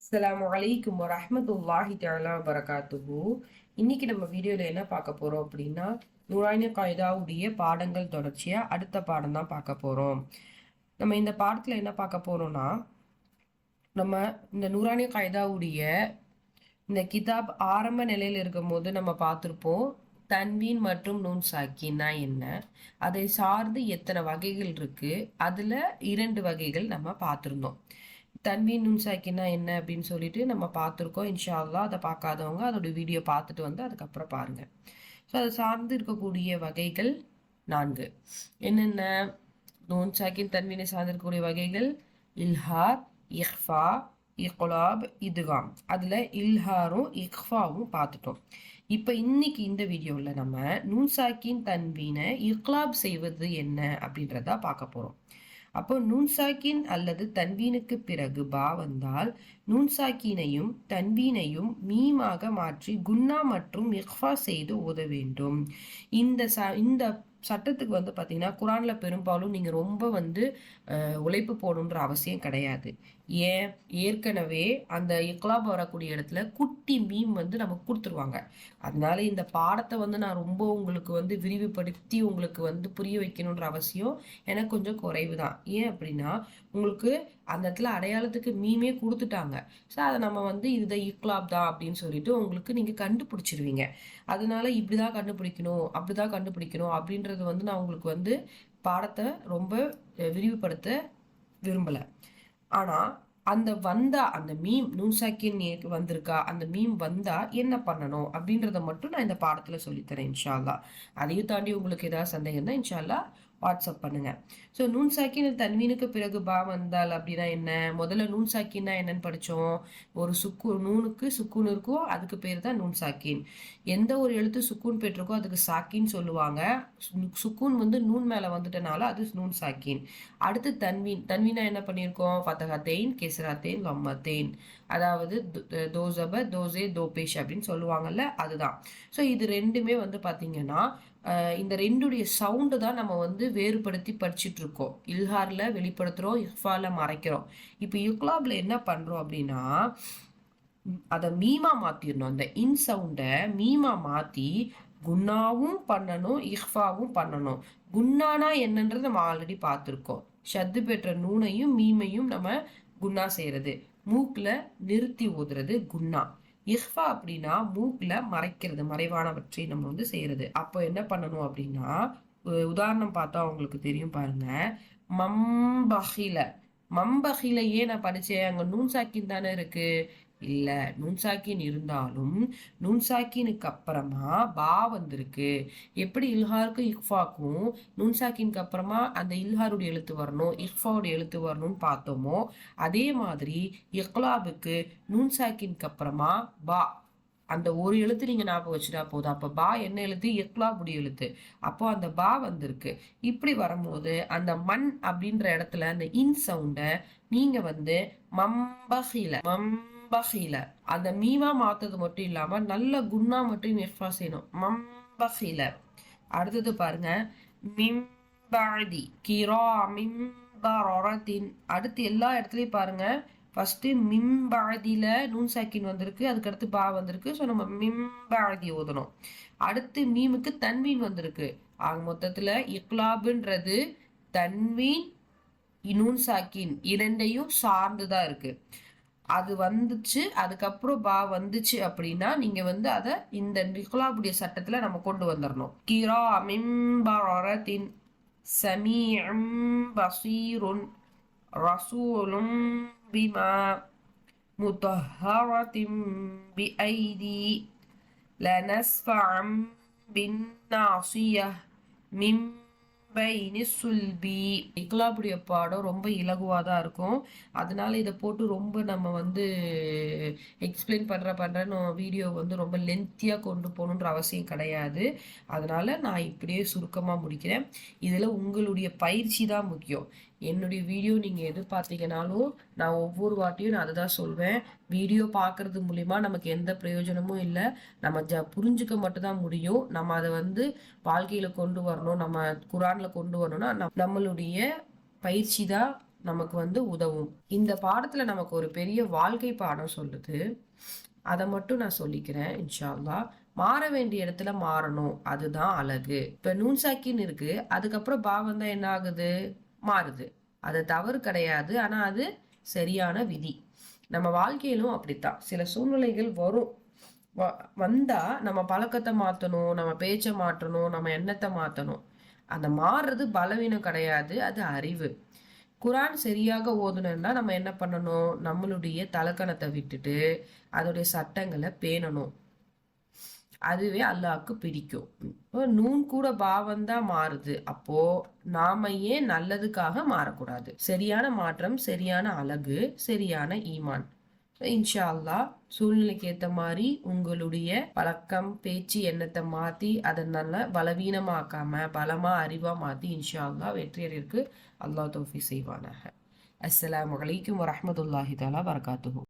அஸ்ஸலாமு அலைக்கும் வரஹ்மத்துல்லாஹி தஆலா வபரகாத்துஹு. இன்னைக்கு நம்ம வீடியோல என்ன பார்க்க போறோம் அப்படின்னா, நூரானிய காயிதாவுடைய பாடங்கள் தொடர்ச்சியா அடுத்த பாடம் தான் பார்க்க போறோம். நம்ம இந்த பாடத்துல என்ன பார்க்க போறோம்னா, நம்ம இந்த நூரானிய காயிதாவுடைய இந்த கிதாப் ஆரம்ப நிலையில் இருக்கும்போது நம்ம பார்த்துருப்போம். தன்வீன் மற்றும் நூன் சாக்கின்னா என்ன, அதை சார்ந்து எத்தனை வகைகள் இருக்கு, அதுல 2 வகைகள் நம்ம பார்த்துருந்தோம். தன்வீன் நூன் சாக்கின்னா என்ன அப்படின்னு சொல்லிட்டு நம்ம பார்த்துருக்கோம். இன்ஷா அல்லாஹ் அதை பார்க்காதவங்க அதோட வீடியோ பார்த்துட்டு வந்து அதுக்கப்புறம் பாருங்க. ஸோ அதை சார்ந்து இருக்கக்கூடிய வகைகள் 4. என்னென்ன? நூன் சாக்கின் தன்வீனை சார்ந்து இருக்கக்கூடிய வகைகள் இல்ஹார், இஹ்ஃபா, இக்லாப், இதுகாம். அதுல இல்ஹாரும் இக்ஃபாவும் பார்த்துட்டோம். இப்ப இன்னைக்கு இந்த வீடியோல நம்ம நூன் சாக்கின் தன்வீனை இக்லாப் செய்வது என்ன அப்படின்றத பார்க்க போறோம். அப்போ நூன் சாக்கின் அல்லது தன்வீனுக்கு பிறகு பா வந்தால் நூன் சாக்கினையும் தன்வீனையும் மீமாக மாற்றி குன்னா மற்றும் இக்ஃபா செய்து ஓத வேண்டும். இந்த சட்டத்துக்கு வந்து பார்த்தீங்கன்னா குரான்ல பெரும்பாலும் நீங்க ரொம்ப வந்து உழைப்பு போடணுன்ற அவசியம் கிடையாது. ஏன்? ஏற்கனவே அந்த இக்லாப் வரக்கூடிய இடத்துல குட்டி மீம் வந்து நமக்கு கொடுத்துருவாங்க. அதனால இந்த பாடத்தை வந்து நான் ரொம்ப உங்களுக்கு வந்து விரிவுபடுத்தி உங்களுக்கு வந்து புரிய வைக்கணுன்ற அவசியம் எனக்கு கொஞ்சம் குறைவு தான். ஏன் அப்படின்னா உங்களுக்கு அந்த இடத்துல அடையாளத்துக்கு மீமே கொடுத்துட்டாங்க. ஸோ அதை நம்ம வந்து இதுதான் இக்லாப் தான் அப்படின்னு சொல்லிட்டு உங்களுக்கு நீங்க கண்டுபிடிச்சிருவீங்க. அதனால இப்படிதான் கண்டுபிடிக்கணும் அப்படிதான் கண்டுபிடிக்கணும் அப்படின்றது வந்து நான் உங்களுக்கு வந்து பாடத்தை ரொம்ப விரிவுபடுத்த விரும்பல. ஆனா அந்த மீம் நூன்சாக்கின் வந்திருக்கா, அந்த மீம் வந்தா என்ன பண்ணணும் அப்படின்றத மட்டும் நான் இந்த பாடத்துல சொல்லித்தரேன் இன்ஷா அல்லாஹ். அதையும் தாண்டி உங்களுக்கு ஏதாவது சந்தேகம் தான் இன்ஷா அல்லாஹ் வாட்ஸ்அப் பண்ணுங்க. ஸோ நூன் சாக்கின் தன்வீனுக்கு பிறகு பா வந்தால் அப்படின்னா என்ன? முதல்ல நூன் சாக்கின்னா என்னன்னு படிச்சோம். ஒரு நூனுக்கு சுக்கூன் இருக்கும், அதுக்கு பேர் தான் நூன் சாக்கின். எந்த ஒரு எழுத்து சுக்கூன் பெற்றிருக்கோ அதுக்கு சாக்கின்னு சொல்லுவாங்க. சுக்கூன் வந்து நூன் மேல வந்துட்டனால அது நூன் சாக்கின். அடுத்து தன்வீனா என்ன பண்ணியிருக்கோம்? ஃபதஹத்தெயின், கெஸ்ராத்தெயின், லம்மத்தெயின். அதாவது தோசப, தோசே, தோபேஷ் அப்படின்னு சொல்லுவாங்கல்ல, அதுதான். ஸோ இது ரெண்டுமே வந்து பாத்தீங்கன்னா இந்த ரெண்டுடைய சவுண்டு தான் நம்ம வந்து வேறுபடுத்தி படிச்சுட்டு இருக்கோம். இல்ஹார்ல வெளிப்படுத்துறோம், இஃபால மறைக்கிறோம். இப்போ யுக்லாப்ல என்ன பண்றோம் அப்படின்னா அதை மீமா மாத்திரணும். அந்த இன் சவுண்டை மீமா மாத்தி குன்னாவும் பண்ணணும், இஹ்ஃபாவும் பண்ணணும். குன்னானா என்னன்றது நம்ம ஆல்ரெடி பார்த்துருக்கோம். ஷத்து பெற்ற நூனையும் மீமையும் நம்ம குன்னா செய்யறது, மூக்குல நிறுத்தி ஓதுறது குன்னா. இஹ்ஃபா அப்படின்னா மூக்குல மறைக்கிறது, மறைவானவற்றை நம்ம வந்து செய்யறது. அப்போ என்ன பண்ணணும் அப்படின்னா உதாரணம் பார்த்தா உங்களுக்கு தெரியும் பாருங்க. மம்பஹில, மம்பஹில ஏன் நான் படிச்சேன்? அங்க நூன் சாக்கின் தானே இருக்கு. இல்ல, நுண்சாக்கின் இருந்தாலும் நுண்சாக்கினுக்கு அப்புறமா பா வந்திருக்கு. எப்படி இல்ஹாருக்கும் இக்ஃபாக்கும் நுண்சாக்கினுக்கு அப்புறமா அந்த இல்ஹாருடைய எழுத்து வரணும், இக்ஃபாவுடைய எழுத்து வரணும்னு பார்த்தோமோ, அதே மாதிரி இக்லாபுக்கு நுண்சாக்கினுக்கு அப்புறமா பா, அந்த ஒரு எழுத்து நீங்க ஞாபகம் வச்சுட்டா போதும். அப்ப பா என்ன எழுத்து? இக்லாபுடைய எழுத்து. அப்போ அந்த பா வந்திருக்கு. இப்படி வரும்போது அந்த மண் அப்படின்ற இடத்துல அந்த இன் சவுண்ட நீங்க வந்து மம்பஹில மம்பஹில அந்த மீமா மாத்தது மட்டும் இல்லாம நல்ல குன்னா மட்டும் இஃபா செய்யணும். மம்பஹில. அடுத்தது பாருங்க, மிம்பாதி கிரா மிம்பரத்தின். அடுத்து எல்லா இடத்துலயும் பாருங்க, ஃபர்ஸ்ட் மிம்பாதியில நூன் சாக்கின் வந்திருக்கு, அதுக்கடுத்து பா வந்திருக்கு. ஸோ நம்ம மிம்பாதி ஓதணும். அடுத்து மீமுக்கு தன்வீன் வந்திருக்கு. ஆக மொத்தத்துல இக்லாபுன்றது தன்வீன் நூன் சாக்கின் இரண்டையும் சார்ந்துதான் இருக்கு. அது வந்துச்சு, அதுக்கப்புறம் பா வந்துச்சு அப்படின்னா நீங்க வந்து அதை இந்த இக்லாபுடைய சட்டத்துல நம்ம கொண்டு வந்துடணும். கிரா மிம்பரத்தின், சமீஉம் பஸீருன், ரசூலும் பிமா முதஹரத்தின் பிஐதி லனஸ்ஃபஅம் பின்னாசியஹ் மிம் இக்லாபுடைய பாடம் ரொம்ப இலகுவா தான் இருக்கும். அதனால இதை போட்டு ரொம்ப நம்ம வந்து எக்ஸ்பிளைன் பண்றேன்னு வீடியோ வந்து ரொம்ப லென்த்தியா கொண்டு போகணுன்ற அவசியம் கிடையாது. அதனால நான் இப்படியே சுருக்கமா முடிக்கிறேன். இதுல உங்களுடைய பயிற்சி தான் முக்கியம். என்னுடைய வீடியோ நீங்க எதிர்பார்த்தீங்கனாலும் நான் ஒவ்வொரு வாட்டியும் நான் அதுதான் சொல்வேன். வீடியோ பார்க்கறது மூலியமா நமக்கு எந்த பிரயோஜனமும் இல்லை. நம்ம புரிஞ்சுக்க மட்டும்தான் முடியும். நம்ம அதை வந்து வாழ்க்கையில கொண்டு வரணும், நம்ம குரான்ல கொண்டு வரணும்னா நம்மளுடைய பயிற்சி தான் நமக்கு உதவும். இந்த பாடத்துல நமக்கு ஒரு பெரிய வாழ்க்கை பாடம் சொல்லுது. அதை மட்டும் நான் சொல்லிக்கிறேன் இன்ஷா அல்லாஹ். மாற வேண்டிய இடத்துல மாறணும், அதுதான் அழகு. இப்ப நூன் சாக்கின் இருக்கு, அதுக்கப்புறம் பாவம் தான் என்ன ஆகுது, மாறுது. அது தவறு கிடையாது, ஆனா அது சரியான விதி. நம்ம வாழ்க்கையிலும் அப்படித்தான் சில சூழ்நிலைகள் வரும். வந்தா நம்ம பழக்கத்தை மாத்தணும், நம்ம பேச்சை மாற்றணும், நம்ம எண்ணத்தை மாத்தணும். அந்த மாறுறது பலவீனம் கிடையாது, அது அறிவு. குரான் சரியாக ஓதணும்னா நம்ம என்ன பண்ணணும், நம்மளுடைய தலக்கணத்தை விட்டுட்டு அதோடைய சட்டங்களை பேணணும். அதுவே அல்லாஹ்க்கு பிடிக்கும். நூன் கூட பாவம் தான் மாறுது. அப்போ நாம ஏன் நல்லதுக்காக மாறக்கூடாது? சரியான மாற்றம், சரியான அழகு, சரியான ஈமான். இன்ஷா அல்லாஹ் சூழ்நிலைக்கு ஏத்த மாதிரி உங்களுடைய பழக்கம், பேச்சு, எண்ணத்தை மாத்தி அதை நல்லா பலவீனமாக்காம பலமா அறிவா மாத்தி இன்ஷா அல்லாஹ் வெற்றியடைக்கு அல்லாஹ் தௌஃபீக் செய்வானாக. அஸ்ஸலாமு அலைக்கும் வரஹ்மத்துல்லாஹி தஆலா வரகாத்துஹு.